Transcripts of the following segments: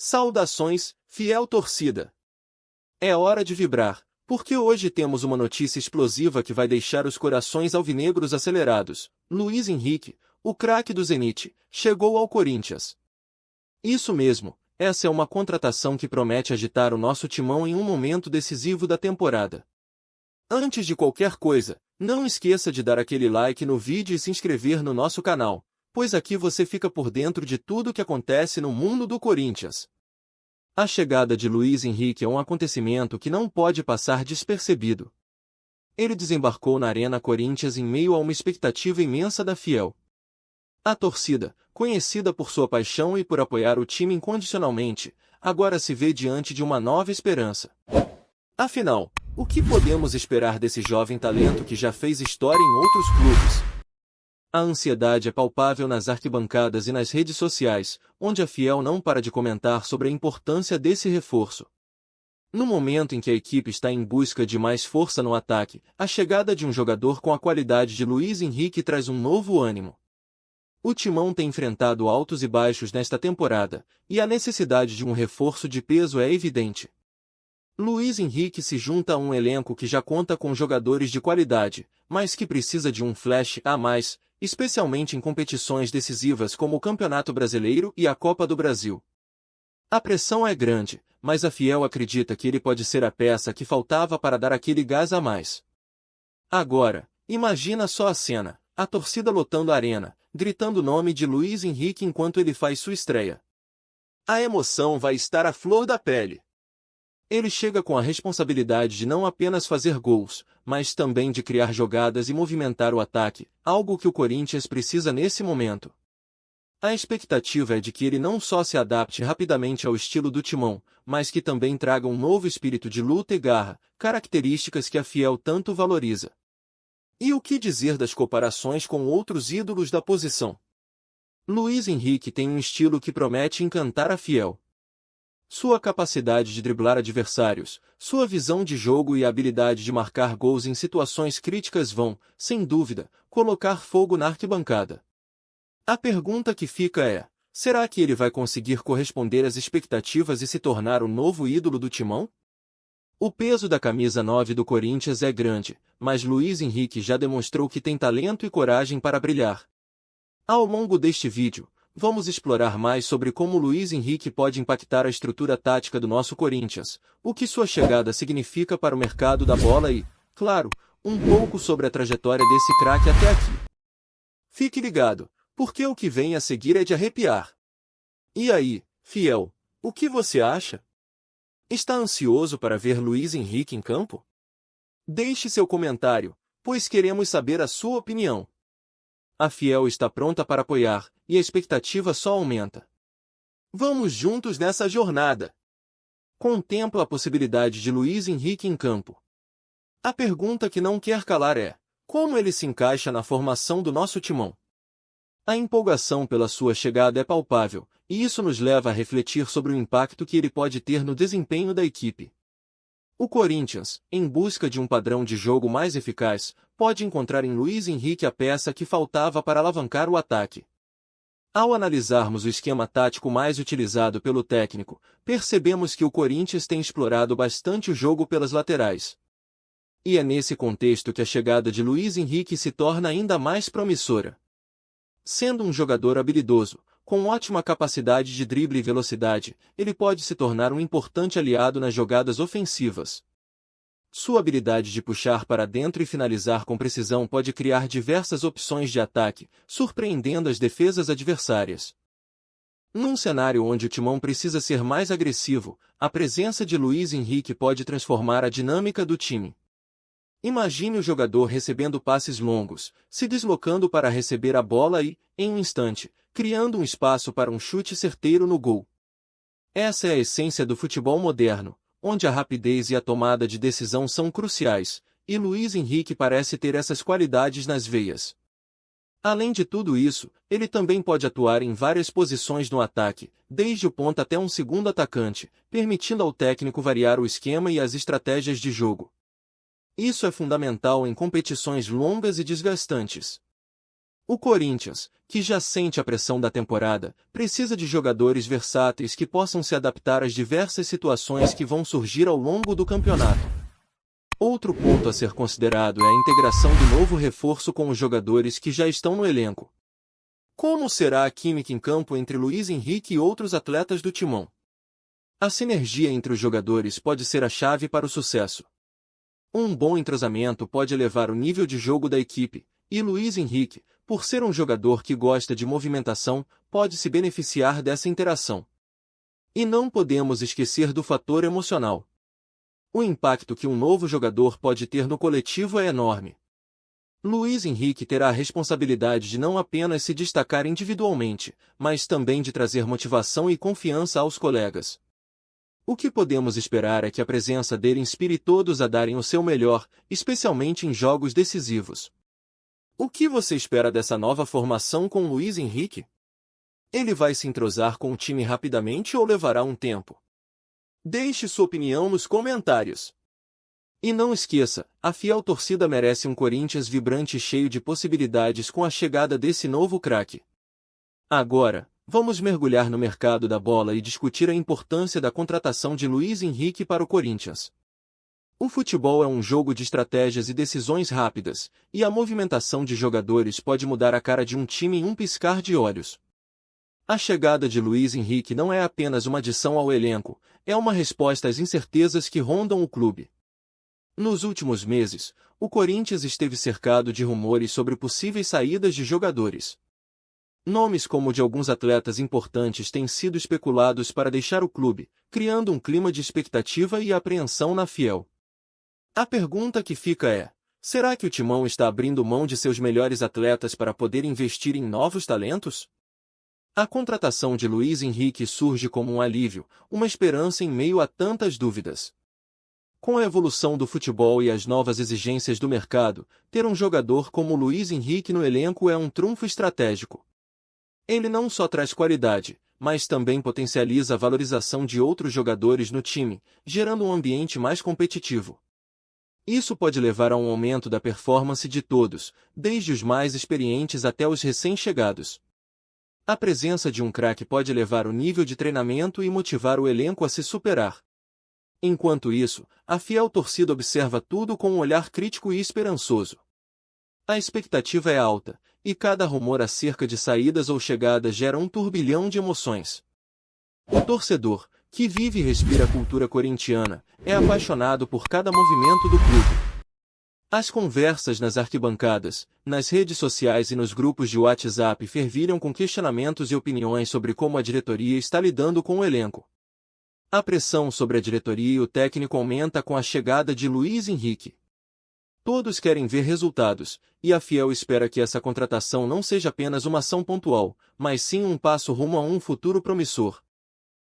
Saudações, fiel torcida! É hora de vibrar, porque hoje temos uma notícia explosiva que vai deixar os corações alvinegros acelerados. Luiz Henrique, o craque do Zenit, chegou ao Corinthians. Isso mesmo, essa é uma contratação que promete agitar o nosso timão em um momento decisivo da temporada. Antes de qualquer coisa, não esqueça de dar aquele like no vídeo e se inscrever no nosso canal, pois aqui você fica por dentro de tudo o que acontece no mundo do Corinthians. A chegada de Luiz Henrique é um acontecimento que não pode passar despercebido. Ele desembarcou na Arena Corinthians em meio a uma expectativa imensa da fiel. A torcida, conhecida por sua paixão e por apoiar o time incondicionalmente, agora se vê diante de uma nova esperança. Afinal, o que podemos esperar desse jovem talento que já fez história em outros clubes? A ansiedade é palpável nas arquibancadas e nas redes sociais, onde a fiel não para de comentar sobre a importância desse reforço. No momento em que a equipe está em busca de mais força no ataque, a chegada de um jogador com a qualidade de Luiz Henrique traz um novo ânimo. O Timão tem enfrentado altos e baixos nesta temporada, e a necessidade de um reforço de peso é evidente. Luiz Henrique se junta a um elenco que já conta com jogadores de qualidade, mas que precisa de um flash a mais, especialmente em competições decisivas como o Campeonato Brasileiro e a Copa do Brasil. A pressão é grande, mas a fiel acredita que ele pode ser a peça que faltava para dar aquele gás a mais. Agora, imagina só a cena, a torcida lotando a arena, gritando o nome de Luiz Henrique enquanto ele faz sua estreia. A emoção vai estar à flor da pele. Ele chega com a responsabilidade de não apenas fazer gols, mas também de criar jogadas e movimentar o ataque, algo que o Corinthians precisa nesse momento. A expectativa é de que ele não só se adapte rapidamente ao estilo do Timão, mas que também traga um novo espírito de luta e garra, características que a fiel tanto valoriza. E o que dizer das comparações com outros ídolos da posição? Luiz Henrique tem um estilo que promete encantar a fiel. Sua capacidade de driblar adversários, sua visão de jogo e a habilidade de marcar gols em situações críticas vão, sem dúvida, colocar fogo na arquibancada. A pergunta que fica é: será que ele vai conseguir corresponder às expectativas e se tornar o novo ídolo do Timão? O peso da camisa 9 do Corinthians é grande, mas Luiz Henrique já demonstrou que tem talento e coragem para brilhar. Ao longo deste vídeo, vamos explorar mais sobre como Luiz Henrique pode impactar a estrutura tática do nosso Corinthians, o que sua chegada significa para o mercado da bola e, claro, um pouco sobre a trajetória desse craque até aqui. Fique ligado, porque o que vem a seguir é de arrepiar. E aí, fiel, o que você acha? Está ansioso para ver Luiz Henrique em campo? Deixe seu comentário, pois queremos saber a sua opinião. A fiel está pronta para apoiar, e a expectativa só aumenta. Vamos juntos nessa jornada. Contempla a possibilidade de Luiz Henrique em campo. A pergunta que não quer calar é: como ele se encaixa na formação do nosso timão? A empolgação pela sua chegada é palpável, e isso nos leva a refletir sobre o impacto que ele pode ter no desempenho da equipe. O Corinthians, em busca de um padrão de jogo mais eficaz, pode encontrar em Luiz Henrique a peça que faltava para alavancar o ataque. Ao analisarmos o esquema tático mais utilizado pelo técnico, percebemos que o Corinthians tem explorado bastante o jogo pelas laterais. E é nesse contexto que a chegada de Luiz Henrique se torna ainda mais promissora. Sendo um jogador habilidoso, com ótima capacidade de drible e velocidade, ele pode se tornar um importante aliado nas jogadas ofensivas. Sua habilidade de puxar para dentro e finalizar com precisão pode criar diversas opções de ataque, surpreendendo as defesas adversárias. Num cenário onde o Timão precisa ser mais agressivo, a presença de Luiz Henrique pode transformar a dinâmica do time. Imagine o jogador recebendo passes longos, se deslocando para receber a bola e, em um instante, criando um espaço para um chute certeiro no gol. Essa é a essência do futebol moderno, onde a rapidez e a tomada de decisão são cruciais, e Luiz Henrique parece ter essas qualidades nas veias. Além de tudo isso, ele também pode atuar em várias posições no ataque, desde o ponta até um segundo atacante, permitindo ao técnico variar o esquema e as estratégias de jogo. Isso é fundamental em competições longas e desgastantes. O Corinthians, que já sente a pressão da temporada, precisa de jogadores versáteis que possam se adaptar às diversas situações que vão surgir ao longo do campeonato. Outro ponto a ser considerado é a integração do novo reforço com os jogadores que já estão no elenco. Como será a química em campo entre Luiz Henrique e outros atletas do timão? A sinergia entre os jogadores pode ser a chave para o sucesso. Um bom entrosamento pode elevar o nível de jogo da equipe, e Luiz Henrique, por ser um jogador que gosta de movimentação, pode se beneficiar dessa interação. E não podemos esquecer do fator emocional. O impacto que um novo jogador pode ter no coletivo é enorme. Luiz Henrique terá a responsabilidade de não apenas se destacar individualmente, mas também de trazer motivação e confiança aos colegas. O que podemos esperar é que a presença dele inspire todos a darem o seu melhor, especialmente em jogos decisivos. O que você espera dessa nova formação com Luiz Henrique? Ele vai se entrosar com o time rapidamente ou levará um tempo? Deixe sua opinião nos comentários. E não esqueça, a fiel torcida merece um Corinthians vibrante e cheio de possibilidades com a chegada desse novo craque. Agora, vamos mergulhar no mercado da bola e discutir a importância da contratação de Luiz Henrique para o Corinthians. O futebol é um jogo de estratégias e decisões rápidas, e a movimentação de jogadores pode mudar a cara de um time em um piscar de olhos. A chegada de Luiz Henrique não é apenas uma adição ao elenco, é uma resposta às incertezas que rondam o clube. Nos últimos meses, o Corinthians esteve cercado de rumores sobre possíveis saídas de jogadores. Nomes como o de alguns atletas importantes têm sido especulados para deixar o clube, criando um clima de expectativa e apreensão na fiel. A pergunta que fica é: será que o Timão está abrindo mão de seus melhores atletas para poder investir em novos talentos? A contratação de Luiz Henrique surge como um alívio, uma esperança em meio a tantas dúvidas. Com a evolução do futebol e as novas exigências do mercado, ter um jogador como Luiz Henrique no elenco é um trunfo estratégico. Ele não só traz qualidade, mas também potencializa a valorização de outros jogadores no time, gerando um ambiente mais competitivo. Isso pode levar a um aumento da performance de todos, desde os mais experientes até os recém-chegados. A presença de um craque pode elevar o nível de treinamento e motivar o elenco a se superar. Enquanto isso, a fiel torcida observa tudo com um olhar crítico e esperançoso. A expectativa é alta, e cada rumor acerca de saídas ou chegadas gera um turbilhão de emoções. O torcedor, que vive e respira a cultura corintiana, é apaixonado por cada movimento do clube. As conversas nas arquibancadas, nas redes sociais e nos grupos de WhatsApp fervilham com questionamentos e opiniões sobre como a diretoria está lidando com o elenco. A pressão sobre a diretoria e o técnico aumenta com a chegada de Luiz Henrique. Todos querem ver resultados, e a fiel espera que essa contratação não seja apenas uma ação pontual, mas sim um passo rumo a um futuro promissor.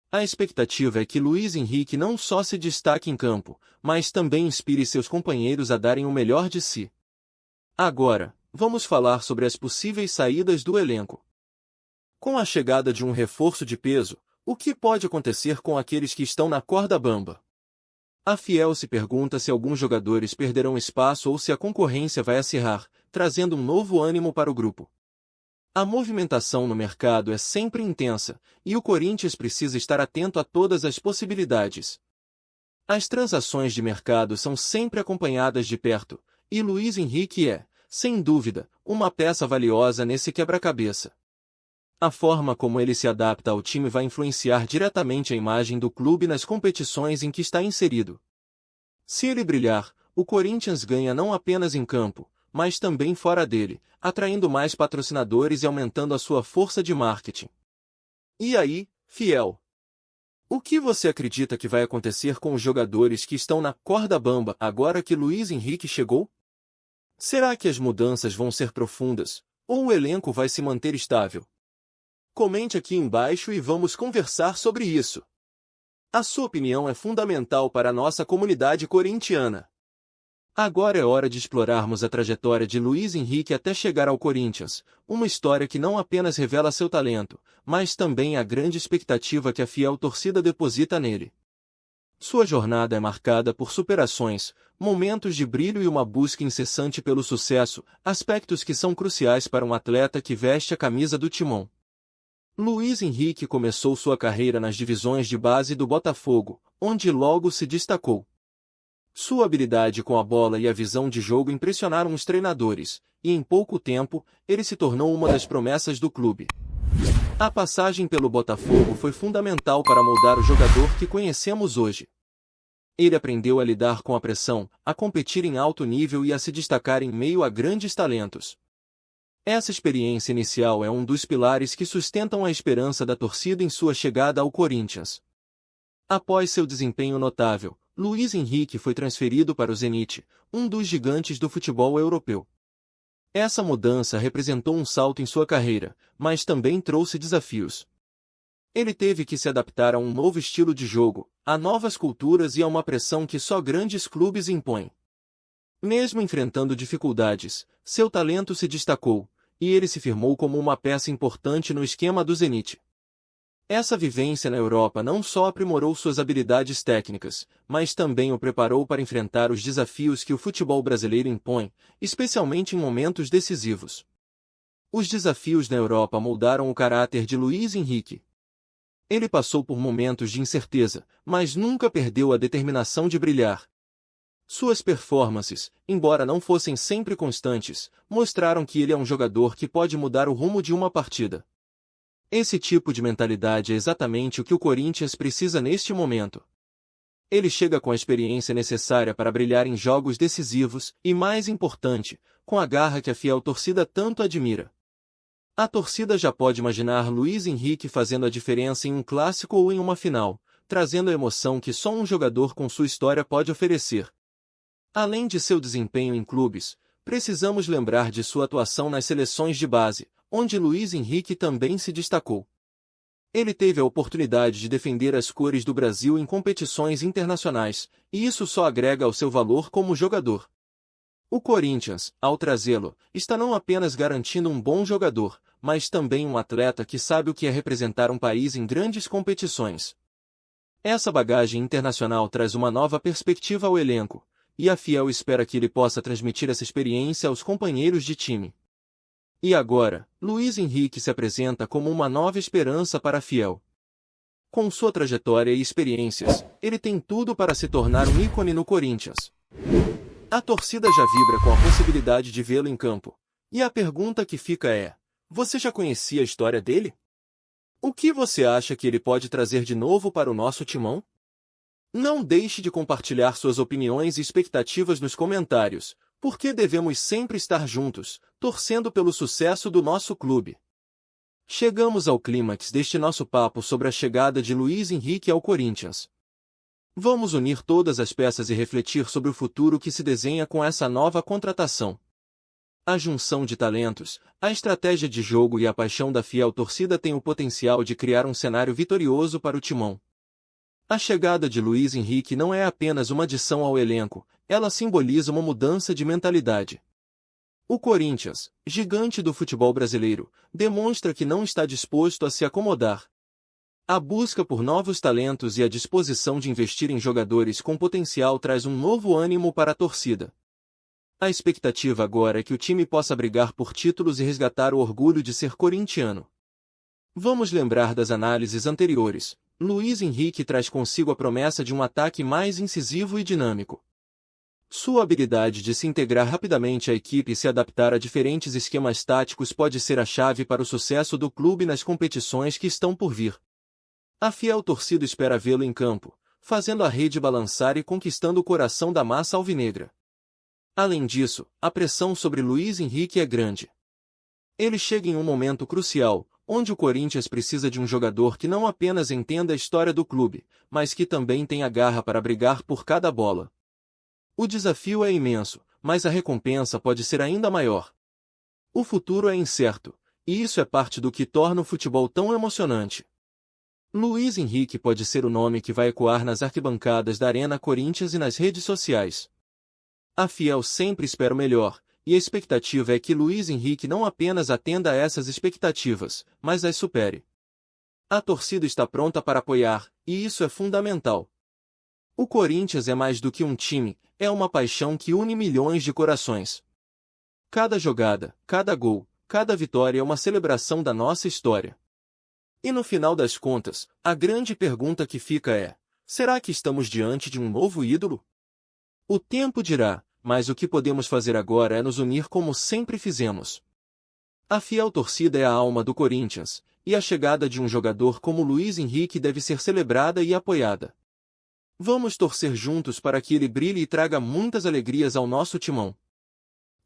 A expectativa é que Luiz Henrique não só se destaque em campo, mas também inspire seus companheiros a darem o melhor de si. Agora, vamos falar sobre as possíveis saídas do elenco. Com a chegada de um reforço de peso, o que pode acontecer com aqueles que estão na corda bamba? A fiel se pergunta se alguns jogadores perderão espaço ou se a concorrência vai acirrar, trazendo um novo ânimo para o grupo. A movimentação no mercado é sempre intensa, e o Corinthians precisa estar atento a todas as possibilidades. As transações de mercado são sempre acompanhadas de perto, e Luiz Henrique é, sem dúvida, uma peça valiosa nesse quebra-cabeça. A forma como ele se adapta ao time vai influenciar diretamente a imagem do clube nas competições em que está inserido. Se ele brilhar, o Corinthians ganha não apenas em campo, mas também fora dele, atraindo mais patrocinadores e aumentando a sua força de marketing. E aí, fiel? O que você acredita que vai acontecer com os jogadores que estão na corda bamba agora que Luiz Henrique chegou? Será que as mudanças vão ser profundas, ou o elenco vai se manter estável? Comente aqui embaixo e vamos conversar sobre isso. A sua opinião é fundamental para a nossa comunidade corintiana. Agora é hora de explorarmos a trajetória de Luiz Henrique até chegar ao Corinthians, uma história que não apenas revela seu talento, mas também a grande expectativa que a fiel torcida deposita nele. Sua jornada é marcada por superações, momentos de brilho e uma busca incessante pelo sucesso, aspectos que são cruciais para um atleta que veste a camisa do Timão. Luiz Henrique começou sua carreira nas divisões de base do Botafogo, onde logo se destacou. Sua habilidade com a bola e a visão de jogo impressionaram os treinadores, e em pouco tempo, ele se tornou uma das promessas do clube. A passagem pelo Botafogo foi fundamental para moldar o jogador que conhecemos hoje. Ele aprendeu a lidar com a pressão, a competir em alto nível e a se destacar em meio a grandes talentos. Essa experiência inicial é um dos pilares que sustentam a esperança da torcida em sua chegada ao Corinthians. Após seu desempenho notável, Luiz Henrique foi transferido para o Zenit, um dos gigantes do futebol europeu. Essa mudança representou um salto em sua carreira, mas também trouxe desafios. Ele teve que se adaptar a um novo estilo de jogo, a novas culturas e a uma pressão que só grandes clubes impõem. Mesmo enfrentando dificuldades, seu talento se destacou, e ele se firmou como uma peça importante no esquema do Zenit. Essa vivência na Europa não só aprimorou suas habilidades técnicas, mas também o preparou para enfrentar os desafios que o futebol brasileiro impõe, especialmente em momentos decisivos. Os desafios na Europa moldaram o caráter de Luiz Henrique. Ele passou por momentos de incerteza, mas nunca perdeu a determinação de brilhar. Suas performances, embora não fossem sempre constantes, mostraram que ele é um jogador que pode mudar o rumo de uma partida. Esse tipo de mentalidade é exatamente o que o Corinthians precisa neste momento. Ele chega com a experiência necessária para brilhar em jogos decisivos e, mais importante, com a garra que a fiel torcida tanto admira. A torcida já pode imaginar Luiz Henrique fazendo a diferença em um clássico ou em uma final, trazendo a emoção que só um jogador com sua história pode oferecer. Além de seu desempenho em clubes, precisamos lembrar de sua atuação nas seleções de base, onde Luiz Henrique também se destacou. Ele teve a oportunidade de defender as cores do Brasil em competições internacionais, e isso só agrega ao seu valor como jogador. O Corinthians, ao trazê-lo, está não apenas garantindo um bom jogador, mas também um atleta que sabe o que é representar um país em grandes competições. Essa bagagem internacional traz uma nova perspectiva ao elenco, e a Fiel espera que ele possa transmitir essa experiência aos companheiros de time. E agora, Luiz Henrique se apresenta como uma nova esperança para a Fiel. Com sua trajetória e experiências, ele tem tudo para se tornar um ícone no Corinthians. A torcida já vibra com a possibilidade de vê-lo em campo. E a pergunta que fica é: você já conhecia a história dele? O que você acha que ele pode trazer de novo para o nosso timão? Não deixe de compartilhar suas opiniões e expectativas nos comentários, porque devemos sempre estar juntos, torcendo pelo sucesso do nosso clube. Chegamos ao clímax deste nosso papo sobre a chegada de Luiz Henrique ao Corinthians. Vamos unir todas as peças e refletir sobre o futuro que se desenha com essa nova contratação. A junção de talentos, a estratégia de jogo e a paixão da fiel torcida têm o potencial de criar um cenário vitorioso para o Timão. A chegada de Luiz Henrique não é apenas uma adição ao elenco, ela simboliza uma mudança de mentalidade. O Corinthians, gigante do futebol brasileiro, demonstra que não está disposto a se acomodar. A busca por novos talentos e a disposição de investir em jogadores com potencial traz um novo ânimo para a torcida. A expectativa agora é que o time possa brigar por títulos e resgatar o orgulho de ser corintiano. Vamos lembrar das análises anteriores. Luiz Henrique traz consigo a promessa de um ataque mais incisivo e dinâmico. Sua habilidade de se integrar rapidamente à equipe e se adaptar a diferentes esquemas táticos pode ser a chave para o sucesso do clube nas competições que estão por vir. A fiel torcida espera vê-lo em campo, fazendo a rede balançar e conquistando o coração da massa alvinegra. Além disso, a pressão sobre Luiz Henrique é grande. Ele chega em um momento crucial, onde o Corinthians precisa de um jogador que não apenas entenda a história do clube, mas que também tenha garra para brigar por cada bola. O desafio é imenso, mas a recompensa pode ser ainda maior. O futuro é incerto, e isso é parte do que torna o futebol tão emocionante. Luiz Henrique pode ser o nome que vai ecoar nas arquibancadas da Arena Corinthians e nas redes sociais. A Fiel sempre espera o melhor, e a expectativa é que Luiz Henrique não apenas atenda a essas expectativas, mas as supere. A torcida está pronta para apoiar, e isso é fundamental. O Corinthians é mais do que um time, é uma paixão que une milhões de corações. Cada jogada, cada gol, cada vitória é uma celebração da nossa história. E no final das contas, a grande pergunta que fica é: será que estamos diante de um novo ídolo? O tempo dirá, mas o que podemos fazer agora é nos unir como sempre fizemos. A fiel torcida é a alma do Corinthians, e a chegada de um jogador como Luiz Henrique deve ser celebrada e apoiada. Vamos torcer juntos para que ele brilhe e traga muitas alegrias ao nosso timão.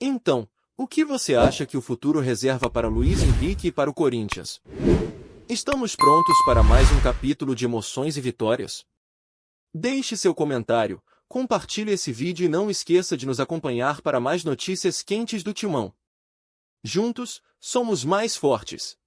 Então, o que você acha que o futuro reserva para Luiz Henrique e para o Corinthians? Estamos prontos para mais um capítulo de emoções e vitórias? Deixe seu comentário, compartilhe esse vídeo e não esqueça de nos acompanhar para mais notícias quentes do Timão. Juntos, somos mais fortes.